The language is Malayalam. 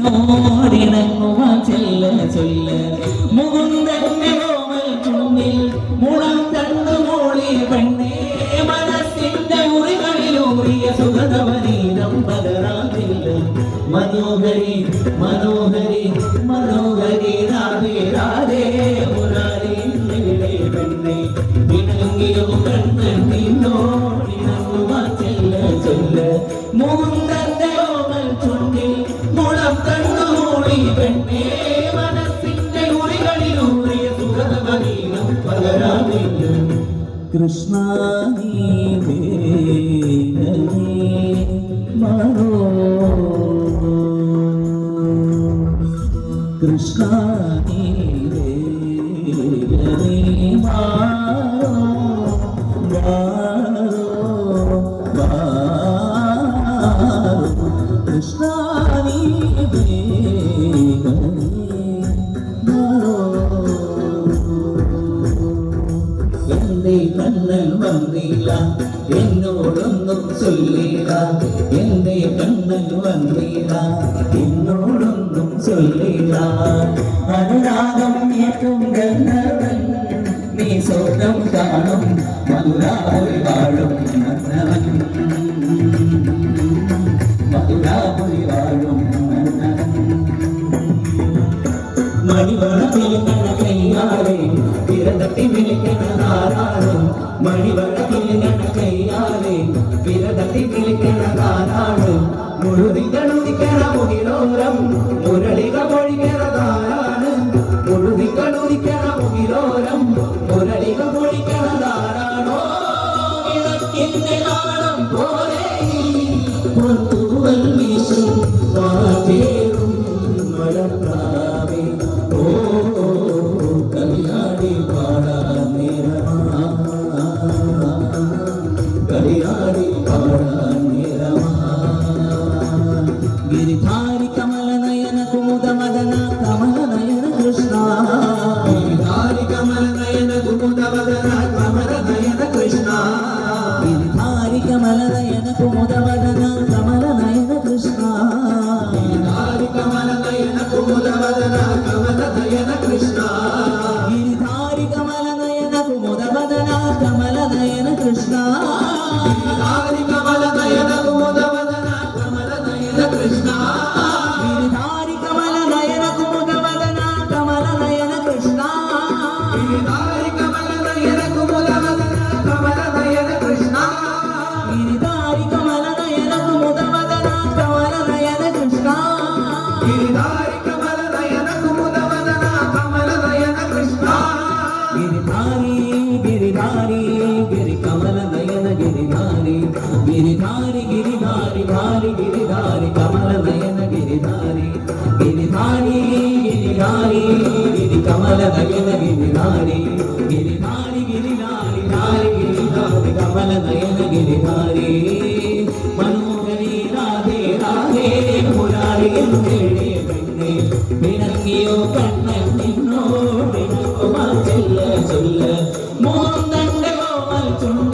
നോടിണങ്ങുവാൻ ചെല്ല ചൊല്ല മുകുന്ദന്റെ ഓമൽ ചുണ്ടിൽ മുളം കണ്ടു മൂളിയ പെണ്ണേ മനസ്സിന്റെ ഉറികളിലൂറിയ സുഗതവനീരം പകരാതില്ല മനോഹരി മനോഹരി മനോഹരി രാധേ രാധേ മുരാരി പെണ്ണേ ഇണങ്ങിയോ കണ്ണൻ നിന്നോടിണങ്ങുവാൻ ചെല്ല ചൊല്ല മുകുന്ദന്റെ ഓമൽ ചുണ്ടിൽ മുളം കണ്ടു മൂളി പെണ്ണേ മനസ്സിന്റെ ഉറികളിലൂറിയ സുഗതവനീരം പകരാതില്ല കൃഷ്ണ നീ വേഗമേ മനോ കൃഷ്ണ നീ വേഗമേ മാറോ മാറോ മാറോ കൃഷ്ണ നീ വേഗമേ മാറോ എന്റെ കണ്ണൻ വന്നില്ല എന്നോടൊന്നും ചൊല്ലില്ല എന്റെ കണ്ണൻ വന്നില്ല എന്നോടൊന്നും ചൊല്ലില്ല അനുരാഗം ഏറ്റവും ഗന്ധർവൻ നീ സ്വപ്നം കാണും മധുരാപുരി വാഴും മന്നവൻ മധുരാപുരി വാഴും മന്നവൻ മണിവളത്തിൽ കണ്ണ കൈയാളെ വിരതത്തി വിളിക്കണതാരാണ് മണിവളത്തിൽ കണ്ണ കൈയാളെ വിരതത്തി വിളിക്കണതാരാണ് മുഴുതിക്കണുതിക്കണ മുകിലോരം മുരളിക പൊഴിക്കണതാരാണ് മുഴുതിക്കണുതിക്കണ മുകിലോരം മുരളിക പൊഴിക്കണതാരാണോ ഇടക്കിന്റെ നാളം പോലെ പുറത്തുവൽ വീശും വാചേരും മഴപ്രാവേ ഓ കളിയാടി പാടാൻ നേരമാ കളിയാടി പാടാൻ നേരമാ गिरिधारी कमल नयन कुमुद मदन कमल नयन कृष्णा गिरिधारी कमल नयन कुमुद मदन कमल नयन कृष्णा गिरिधारी कमल नयन कुमुद मदन कमल नयन कृष्णा गिरिधारी कमल नयन कुमुद मदन कमल नयन कृष्णा गिरिधारी कमल नयन कुमुद मदन कमल नयन कृष्णा गिरिधारी कमल नयन कुमुद मदन कमल नयन कृष्णा गिरिधारी कमल नयन कुमुद मदन कमल नयन कृष्णा गिरिधारी कमल नयन कुमुद मदन कमल नयन कृष्णा गिरिधारी कमल नयन कुमुद मदन कमल नयन कृष्णा गिरिधारी कमल नयन कुमुद मदन कमल नयन कृष्णा गिरिधारी गिरिधारी गिरि कमल नयन गिरिधारी गिरिधारी गिरिधारी धारी गिरिधारी कमल नयन गिरिधारी गिरिधारी गिरिधारी गिरि कमल नयन गिरिधारी गिरिधारी गिरिधारी धारी गिरिधारी कमल नयन गिरिधारी मनोहरी राधे राधे मुरारी तेरे പെണ്ണേ വിളങ്ങിയോ കണ്ണൻ നിന്നോടിണക്കുവാൻ ചെല്ല ചൊല്ല മോഹം തന്റെ കോമൽ ചുണ്ട